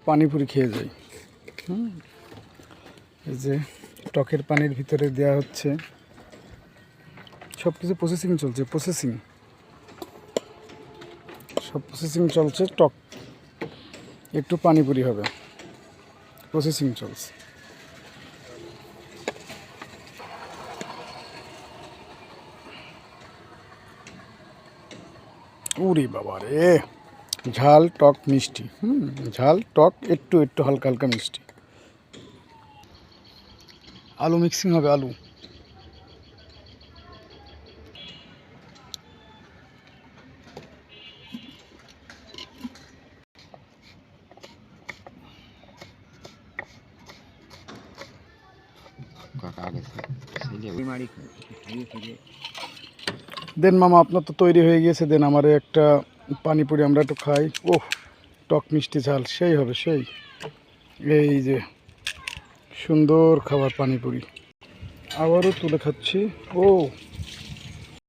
পানিপুরি খেয়ে যাই। এই যে টকের পানির ভিতরে দেওয়া হচ্ছে, সব কিছু প্রসেসিং চলছে, সব প্রসেসিং চলছে। টক একটু পানিপুরি হবে, প্রসেসিং চলছে। উরি বাবা রে, ঝাল টক মিষ্টি, ঝাল টক একটু একটু হালকা হালকা মিষ্টি। আলু মিক্সিং হবে, আলু। দেন মামা, আপনার তো তৈরি হয়ে গিয়েছে, দেন আমারে একটা পানিপুরি, আমরা একটু খাই। ওহ, টক মিষ্টি ঝাল সেই হবে, সেই। এই যে সুন্দর খাবার পানিপুরি, আবারও তুলে খাচ্ছি। ও